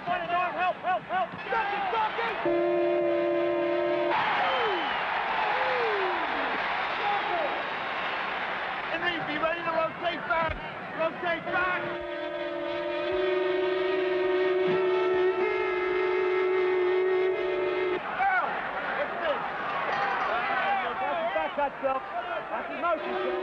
help on it, Norm. Help, help, help. Stucky! And Reed, be ready to rotate back. Rotate back. Cut, Phil. That's his motion, Phil.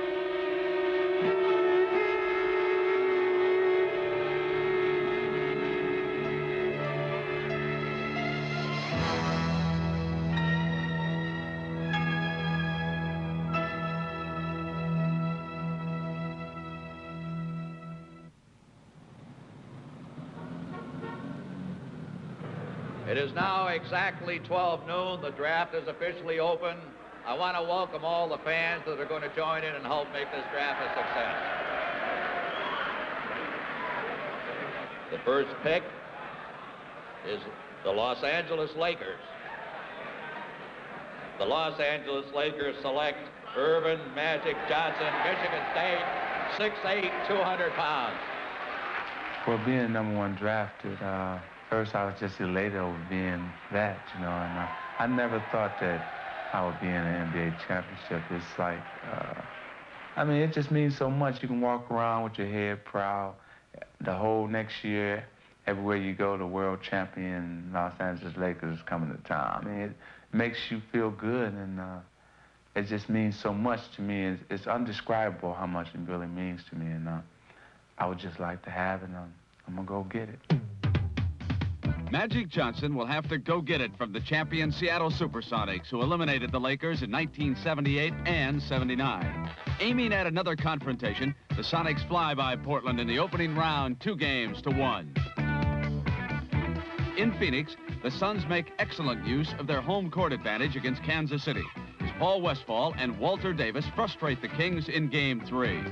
It is now exactly 12 noon. The draft is officially open. I want to welcome all the fans that are going to join in and help make this draft a success. The first pick is the Los Angeles Lakers. The Los Angeles Lakers select Earvin Magic Johnson, Michigan State, 6'8", 200 pounds. For being #1 drafted, first I was just elated over being that, you know, and I never thought that I would be in an NBA championship. It's like, I mean, it just means so much. You can walk around with your head proud. The whole next year, everywhere you go, the world champion Los Angeles Lakers is coming to town. I mean, it makes you feel good, and it just means so much to me. It's undescribable how much it really means to me, and I would just like to have it, and I'm going to go get it. Magic Johnson will have to go get it from the champion Seattle Supersonics, who eliminated the Lakers in 1978 and 79. Aiming at another confrontation, the Sonics fly by Portland in the opening round 2-1. In Phoenix, the Suns make excellent use of their home court advantage against Kansas City, as Paul Westphal and Walter Davis frustrate the Kings in Game 3.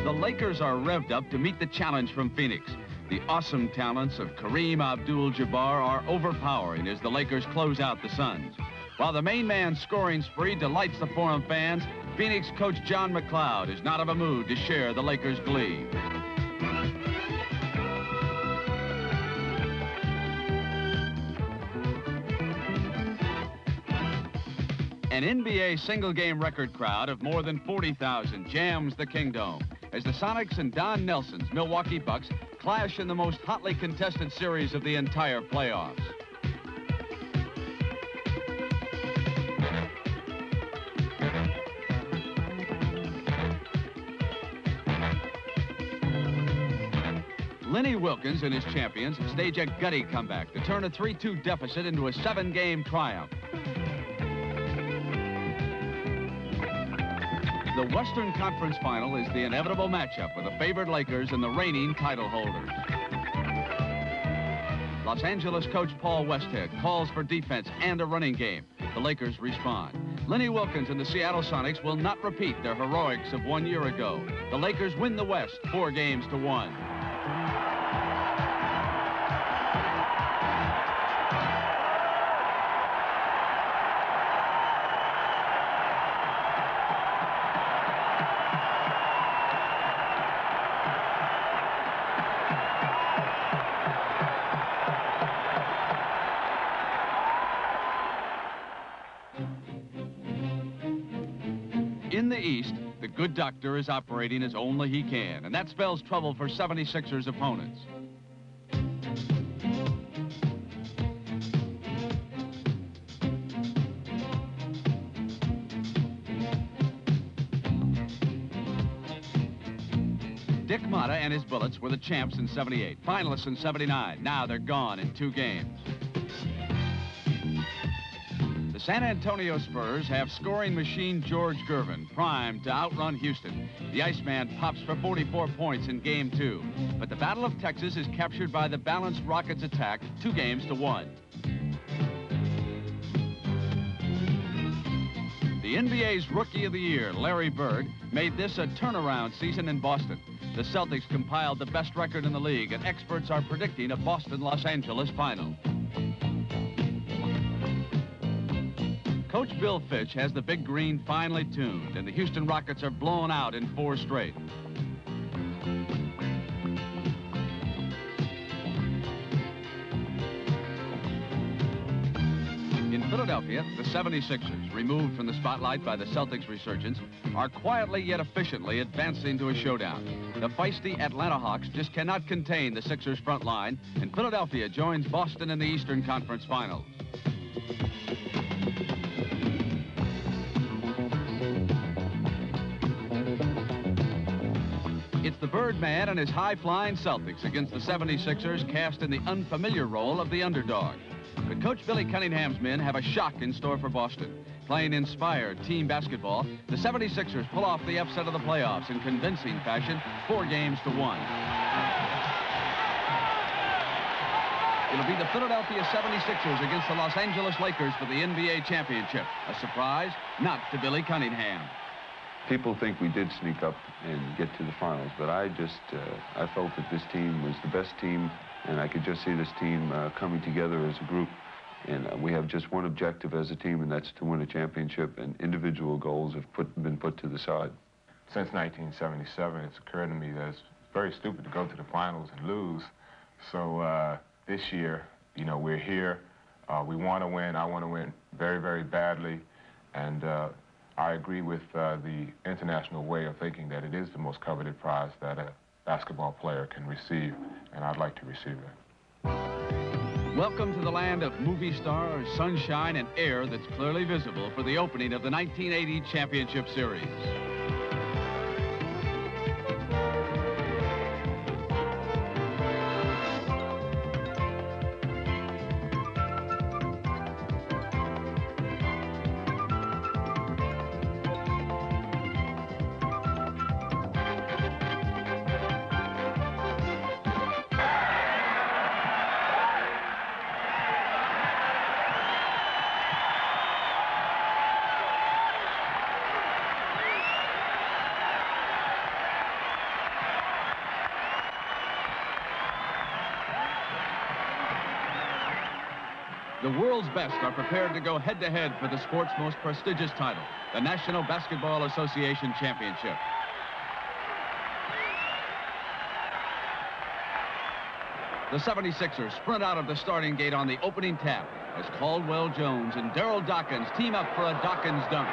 The Lakers are revved up to meet the challenge from Phoenix. The awesome talents of Kareem Abdul-Jabbar are overpowering as the Lakers close out the Suns. While the main man's scoring spree delights the Forum fans, Phoenix coach John McLeod is not of a mood to share the Lakers' glee. An NBA single-game record crowd of more than 40,000 jams the Kingdome as the Sonics and Don Nelson's Milwaukee Bucks clash in the most hotly contested series of the entire playoffs. Lenny Wilkins and his champions stage a gutty comeback to turn a 3-2 deficit into a 7-game triumph. The Western Conference Final is the inevitable matchup with the favored Lakers and the reigning title holders. Los Angeles coach Paul Westhead calls for defense and a running game. The Lakers respond. Lenny Wilkins and the Seattle Sonics will not repeat their heroics of 1 year ago. The Lakers win the West 4-1. In the East, the good doctor is operating as only he can, and that spells trouble for 76ers opponents. Dick Motta and his Bullets were the champs in '78, finalists in '79. Now they're gone in 2 games. The San Antonio Spurs have scoring machine George Gervin primed to outrun Houston. The Iceman pops for 44 points in Game 2. But the Battle of Texas is captured by the balanced Rockets attack 2-1. The NBA's Rookie of the Year, Larry Bird, made this a turnaround season in Boston. The Celtics compiled the best record in the league, and experts are predicting a Boston-Los Angeles final. Coach Bill Fitch has the Big Green finely tuned, and the Houston Rockets are blown out in 4 straight. In Philadelphia, the 76ers, removed from the spotlight by the Celtics' resurgence, are quietly yet efficiently advancing to a showdown. The feisty Atlanta Hawks just cannot contain the Sixers' front line, and Philadelphia joins Boston in the Eastern Conference Finals. It's the Birdman and his high-flying Celtics against the 76ers, cast in the unfamiliar role of the underdog. But Coach Billy Cunningham's men have a shock in store for Boston. Playing inspired team basketball, the 76ers pull off the upset of the playoffs in convincing fashion, 4 games to 1. It'll be the Philadelphia 76ers against the Los Angeles Lakers for the NBA championship. A surprise? Not to Billy Cunningham. People think we did sneak up and get to the finals, but I felt that this team was the best team, and I could just see this team coming together as a group. And we have just one objective as a team, and that's to win a championship, and individual goals have been put to the side. Since 1977, it's occurred to me that it's very stupid to go to the finals and lose. So this year, you know, we're here. We want to win. I want to win very, very badly. And I agree with the international way of thinking that it is the most coveted prize that a basketball player can receive, and I'd like to receive it. Welcome to the land of movie stars, sunshine, and air that's clearly visible for the opening of the 1980 Championship Series. The world's best are prepared to go head-to-head for the sport's most prestigious title, the National Basketball Association Championship. The 76ers sprint out of the starting gate on the opening tap as Caldwell Jones and Darryl Dawkins team up for a Dawkins dunk.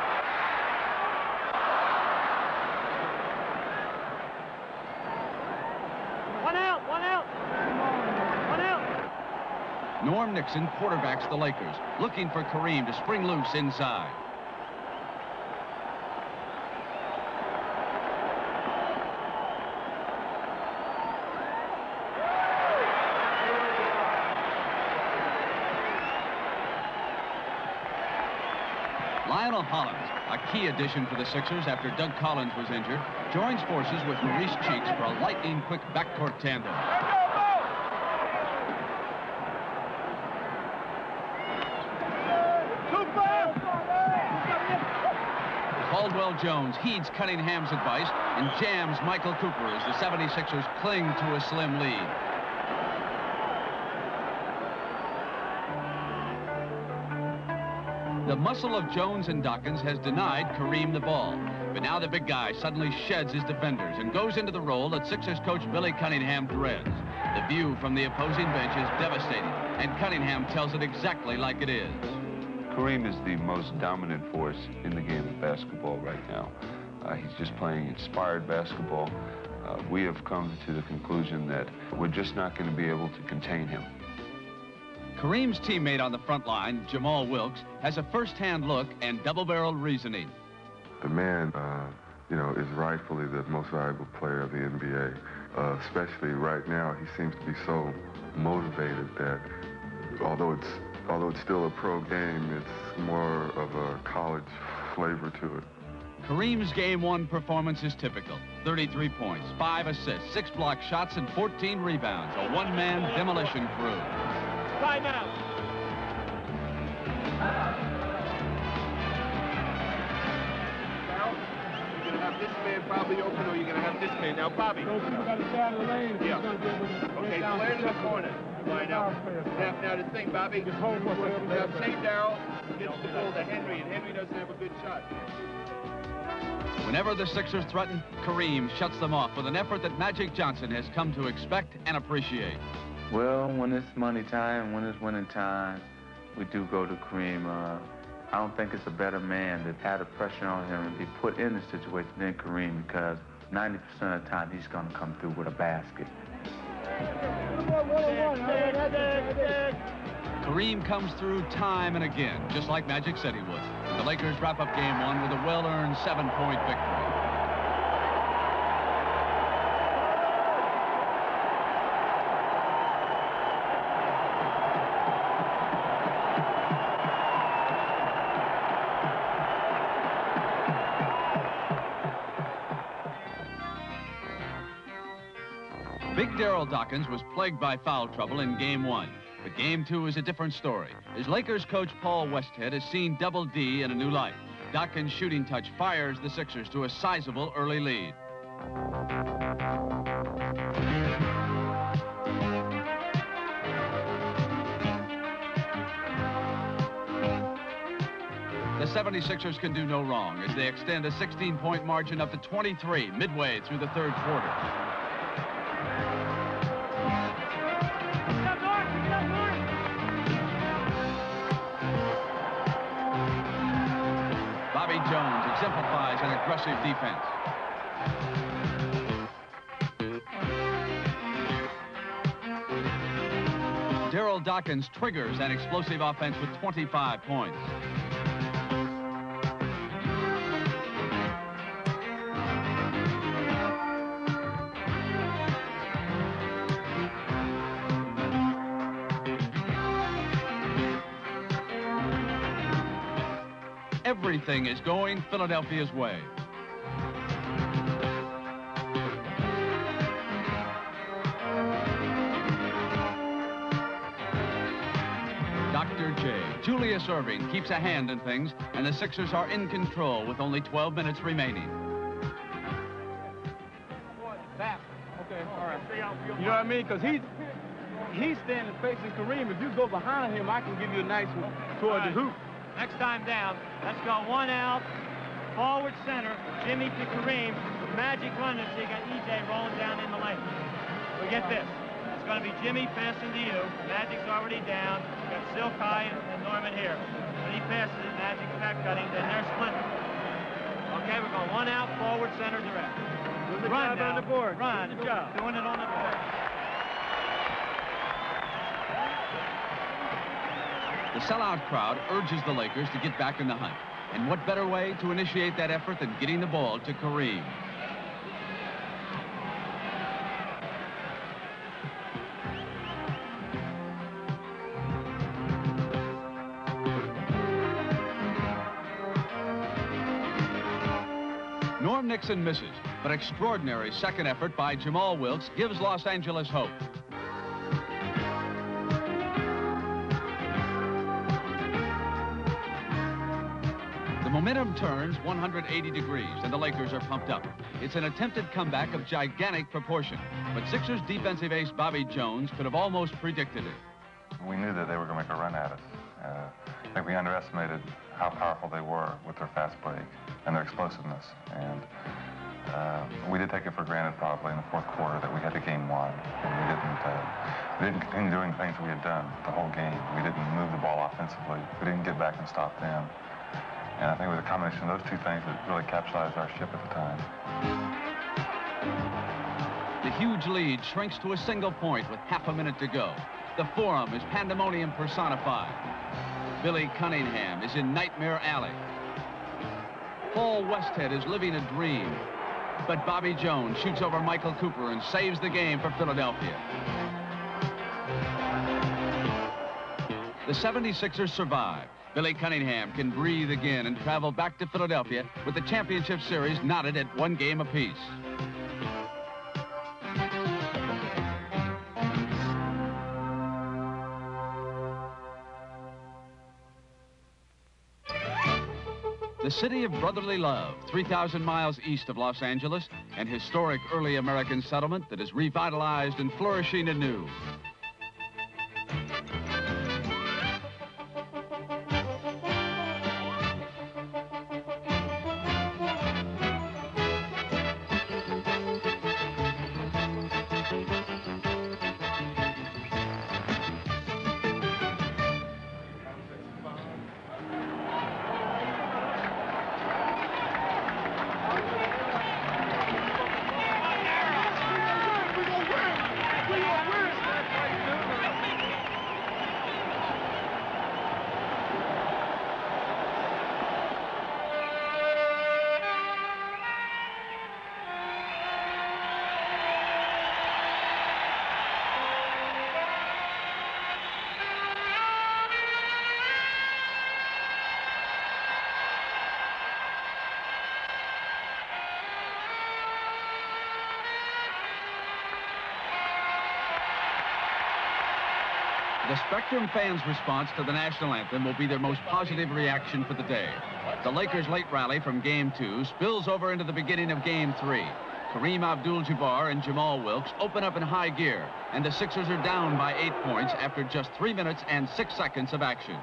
Norm Nixon quarterbacks the Lakers, looking for Kareem to spring loose inside. Lionel Hollins, a key addition for the Sixers after Doug Collins was injured, joins forces with Maurice Cheeks for a lightning-quick backcourt tandem. Caldwell Jones heeds Cunningham's advice and jams Michael Cooper as the 76ers cling to a slim lead. The muscle of Jones and Dawkins has denied Kareem the ball, but now the big guy suddenly sheds his defenders and goes into the role that Sixers coach Billy Cunningham dreads. The view from the opposing bench is devastating, and Cunningham tells it exactly like it is. Kareem is the most dominant force in the game of basketball right now. He's just playing inspired basketball. We have come to the conclusion that we're just not going to be able to contain him. Kareem's teammate on the front line, Jamal Wilkes, has a first-hand look and double-barreled reasoning. The man, is rightfully the most valuable player of the NBA. Especially right now, he seems to be so motivated that although it's still a pro game, it's more of a college flavor to it. Kareem's Game 1 performance is typical. 33 points, 5 assists, 6 block shots, and 14 rebounds. A one-man demolition crew. Timeout. You're going to have this man probably open, or you're going to have this man. Now, Bobby. So if you got to stay out of the lane, Yeah. you're going to be able to Okay, Blair's in the corner. Right now. Now the thing, Bobby. Just hold what's Now, say Darryl, get throw to Henry, and Henry doesn't have a good shot. Whenever the Sixers threaten, Kareem shuts them off with an effort that Magic Johnson has come to expect and appreciate. Well, when it's money time, when it's winning time, we do go to Kareem. I don't think it's a better man that had the pressure on him and be put in the situation than Kareem, because 90% of the time he's going to come through with a basket. Kareem comes through time and again, just like Magic said he would. And the Lakers wrap up game one with a well-earned 7-point victory. Big Daryl Dawkins was plagued by foul trouble in game one. But game two is a different story. As Lakers coach Paul Westhead has seen Double D in a new light. Dawkins' shooting touch fires the Sixers to a sizable early lead. The 76ers can do no wrong as they extend a 16-point margin up to 23 midway through the third quarter. Bobby Jones exemplifies an aggressive defense. Daryl Dawkins triggers an explosive offense with 25 points. Everything is going Philadelphia's way. Dr. J, Julius Erving, keeps a hand in things, and the Sixers are in control with only 12 minutes remaining. Okay, all right. You know what I mean? Because he's standing facing Kareem. If you go behind him, I can give you a nice one toward the hoop. Next time down, let's go one out, forward center, Jimmy to Kareem, Magic running, so you got EJ rolling down in the lane. We get this. It's going to be Jimmy passing to you. Magic's already down. You got Silkai and Norman here. When he passes it, Magic's back cutting, then they're splitting. Okay, we're going one out, forward center direct. Run now. On the board. Run. Good job. Doing it on the board. The sellout crowd urges the Lakers to get back in the hunt. And what better way to initiate that effort than getting the ball to Kareem? Norm Nixon misses, but extraordinary second effort by Jamal Wilkes gives Los Angeles hope. The momentum turns 180 degrees, and the Lakers are pumped up. It's an attempted comeback of gigantic proportion, but Sixers defensive ace Bobby Jones could have almost predicted it. We knew that they were going to make a run at us. I think we underestimated how powerful they were with their fast break and their explosiveness. And we did take it for granted probably in the fourth quarter that we had the game won. And we didn't continue doing things that we had done the whole game. We didn't move the ball offensively. We didn't get back and stop them. And I think it was a combination of those two things that really capsized our ship at the time. The huge lead shrinks to a single point with half a minute to go. The Forum is pandemonium personified. Billy Cunningham is in Nightmare Alley. Paul Westhead is living a dream. But Bobby Jones shoots over Michael Cooper and saves the game for Philadelphia. The 76ers survive. Billy Cunningham can breathe again and travel back to Philadelphia with the championship series knotted at 1 game apiece. The city of brotherly love, 3,000 miles east of Los Angeles, an historic early American settlement that is revitalized and flourishing anew. The Spectrum fans' response to the national anthem will be their most positive reaction for the day. The Lakers' late rally from Game 2 spills over into the beginning of Game 3. Kareem Abdul-Jabbar and Jamal Wilkes open up in high gear, and the Sixers are down by 8 points after just 3 minutes and 6 seconds of action.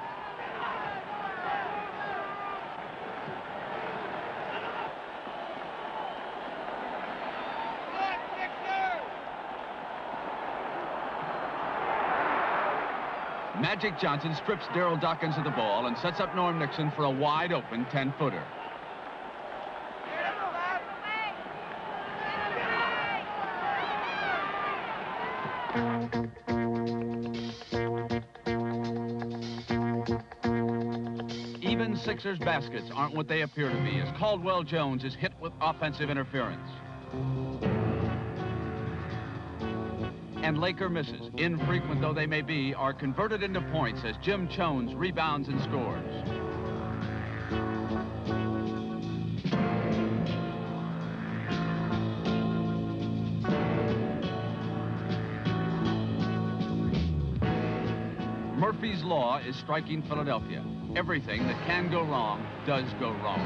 Magic Johnson strips Daryl Dawkins of the ball and sets up Norm Nixon for a wide-open 10-footer. Even Sixers baskets aren't what they appear to be, as Caldwell Jones is hit with offensive interference. And Laker misses, infrequent though they may be, are converted into points as Jim Chones rebounds and scores. Murphy's Law is striking Philadelphia. Everything that can go wrong does go wrong.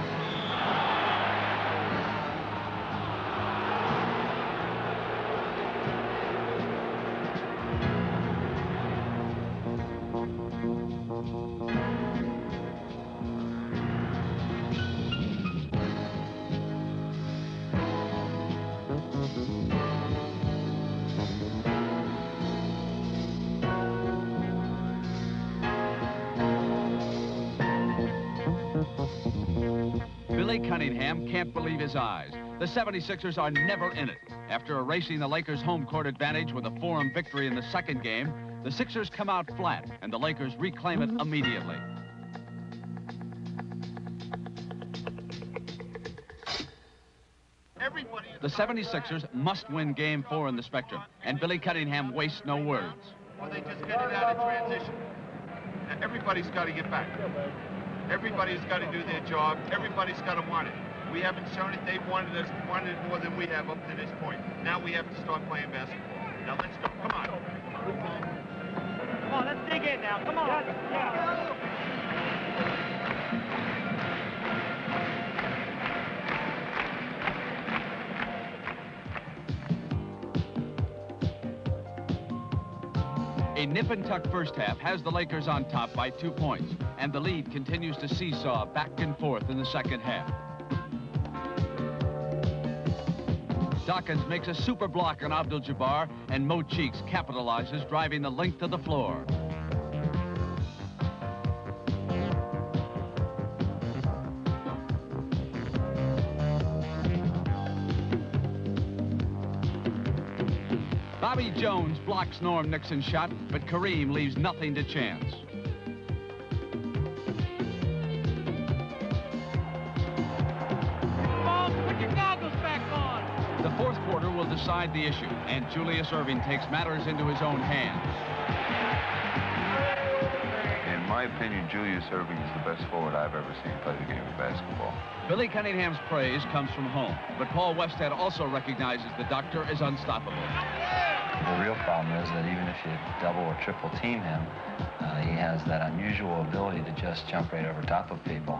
Billy Cunningham can't believe his eyes. The 76ers are never in it. After erasing the Lakers' home court advantage with a four-run victory in the second game, the Sixers come out flat, and the Lakers reclaim it immediately. The 76ers must win Game 4 in the Spectrum, and Billy Cunningham wastes no words. Well, they just get it out of transition. Everybody's got to get back. Everybody's got to do their job. Everybody's got to want it. We haven't shown it. They've wanted it more than we have up to this point. Now we have to start playing basketball. Now let's go. Come on. Come on, let's dig in now. Come on. Yeah. A nip-and-tuck first half has the Lakers on top by 2 points, and the lead continues to seesaw back and forth in the second half. Dawkins makes a super block on Abdul-Jabbar, and Mo Cheeks capitalizes, driving the length of the floor. Bobby Jones blocks Norm Nixon's shot, but Kareem leaves nothing to chance. Put your goggles back on. The fourth quarter will decide the issue, and Julius Erving takes matters into his own hands. In my opinion, Julius Erving is the best forward I've ever seen play the game of basketball. Billy Cunningham's praise comes from home, but Paul Westhead also recognizes the doctor is unstoppable. The real problem is that even if you double or triple team him, he has that unusual ability to just jump right over top of people.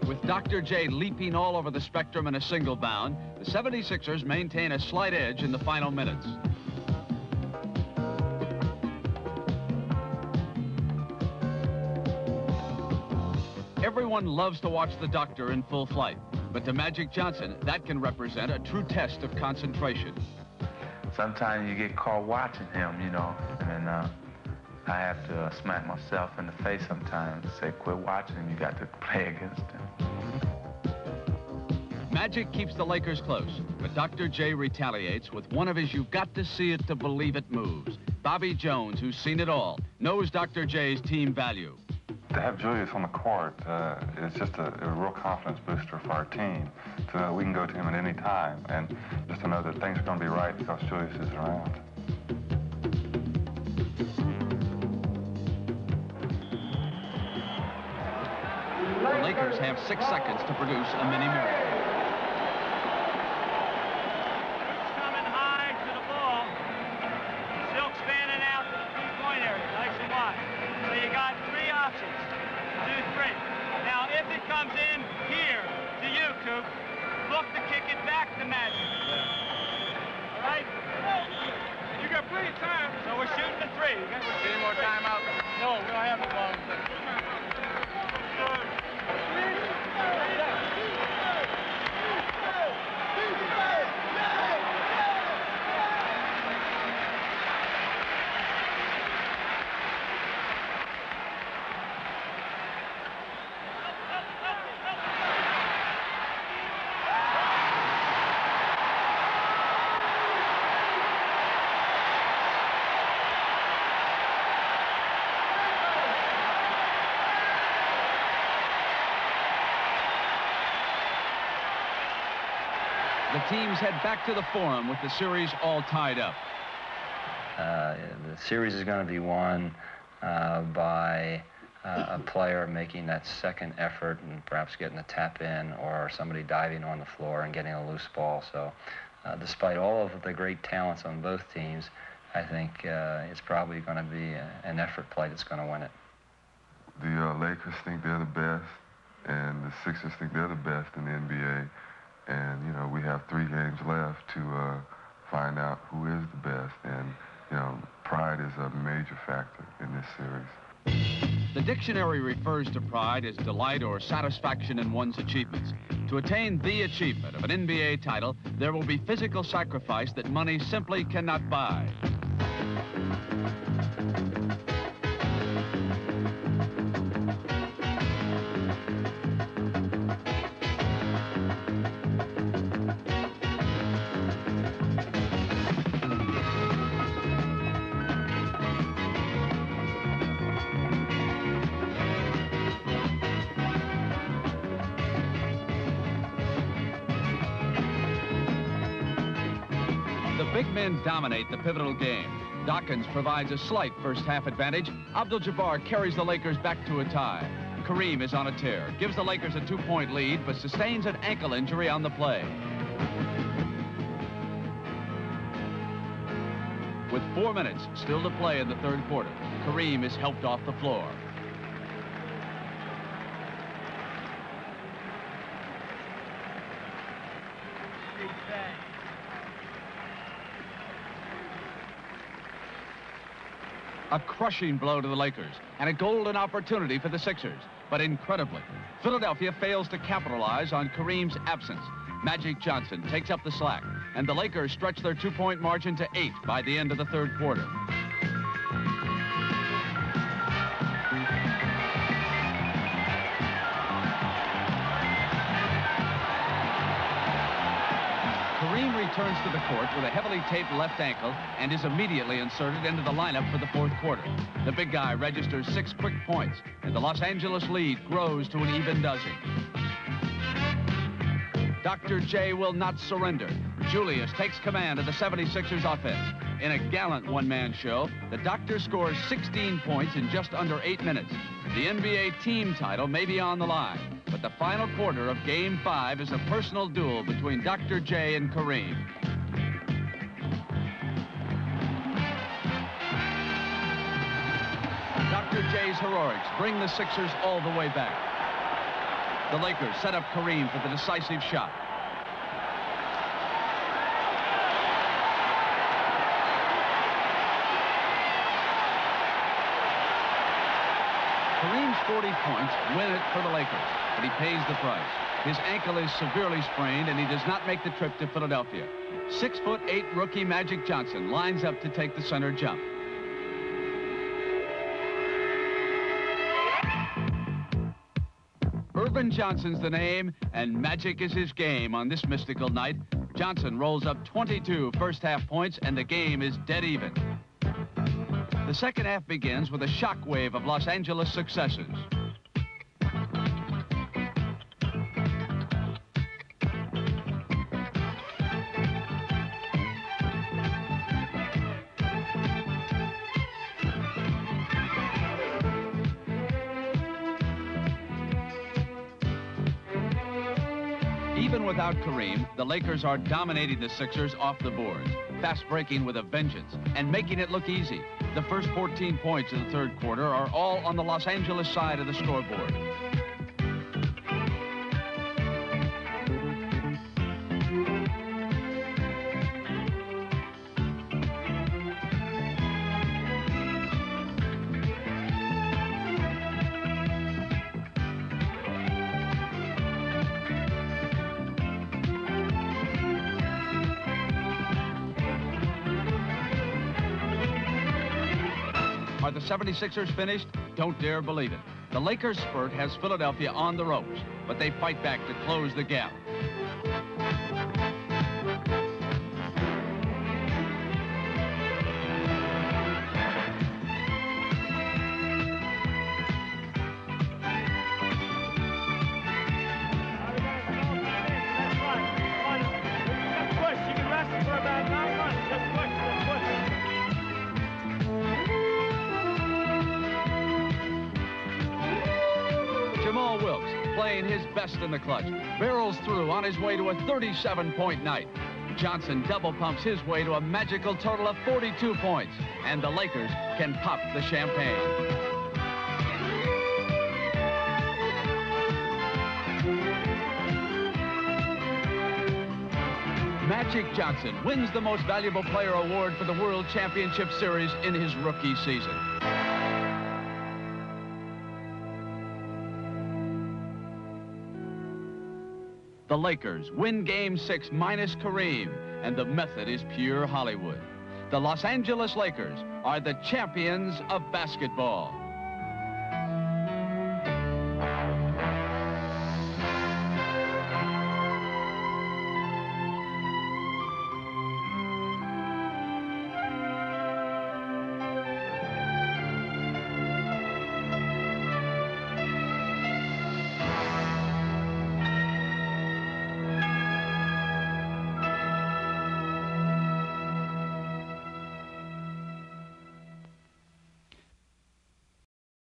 With Dr. J leaping all over the Spectrum in a single bound, the 76ers maintain a slight edge in the final minutes. Everyone loves to watch the doctor in full flight, but to Magic Johnson, that can represent a true test of concentration. Sometimes you get caught watching him, you know, and I have to smack myself in the face sometimes and say, quit watching him, you got to play against him. Magic keeps the Lakers close, but Dr. J retaliates with one of his "you've got to see it to believe it" moves. Bobby Jones, who's seen it all, knows Dr. J's team value. To have Julius on the court is just a real confidence booster for our team, to know we can go to him at any time, and just to know that things are going to be right because Julius is around. The Lakers have 6 seconds to produce a mini miracle. Coming high to the ball. Silk fanning out to the three-point area. Nice and wide. comes in here to you, Coop. Look to kick it back to Magic. All right? You got plenty of time. So we're shooting the 3. Any more timeout? No, we don't have no more. The teams head back to the Forum with the series all tied up. The series is going to be won by a player making that second effort and perhaps getting a tap in, or somebody diving on the floor and getting a loose ball. So despite all of the great talents on both teams, I think it's probably going to be an effort play that's going to win it. The Lakers think they're the best, and the Sixers think they're the best in the NBA. And, you know, we have 3 games left to find out who is the best. And, you know, pride is a major factor in this series. The dictionary refers to pride as delight or satisfaction in one's achievements. To attain the achievement of an NBA title, there will be physical sacrifice that money simply cannot buy. Big men dominate the pivotal game. Dawkins provides a slight first-half advantage. Abdul-Jabbar carries the Lakers back to a tie. Kareem is on a tear, gives the Lakers a 2-point lead, but sustains an ankle injury on the play. With 4 minutes still to play in the third quarter, Kareem is helped off the floor. A crushing blow to the Lakers and a golden opportunity for the Sixers. But incredibly, Philadelphia fails to capitalize on Kareem's absence. Magic Johnson takes up the slack, and the Lakers stretch their 2-point margin to 8 by the end of the third quarter. Kareem returns to the court with a heavily taped left ankle and is immediately inserted into the lineup for the fourth quarter. The big guy registers 6 quick points, and the Los Angeles lead grows to an even dozen. Dr. J will not surrender. Julius takes command of the 76ers offense. In a gallant one-man show, the Doctor scores 16 points in just under 8 minutes. The NBA team title may be on the line, but the final quarter of Game 5 is a personal duel between Dr. J and Kareem. Dr. J's heroics bring the Sixers all the way back. The Lakers set up Kareem for the decisive shot. Kareem's 40 points win it for the Lakers, but he pays the price. His ankle is severely sprained, and he does not make the trip to Philadelphia. 6'8" rookie Magic Johnson lines up to take the center jump. Irvin Johnson's the name, and magic is his game on this mystical night. Johnson rolls up 22 first-half points, and the game is dead even. The second half begins with a shockwave of Los Angeles successes. Even without Kareem, the Lakers are dominating the Sixers off the boards, fast breaking with a vengeance and making it look easy. The first 14 points of the third quarter are all on the Los Angeles side of the scoreboard. the 76ers finished? Don't dare believe it. The Lakers' spurt has Philadelphia on the ropes, but they fight back to close the gap. Jamal Wilkes, playing his best in the clutch, barrels through on his way to a 37-point night. Johnson double pumps his way to a magical total of 42 points, and the Lakers can pop the champagne. Magic Johnson wins the Most Valuable Player award for the World Championship Series in his rookie season. The Lakers win Game 6 minus Kareem, and the method is pure Hollywood. The Los Angeles Lakers are the champions of basketball.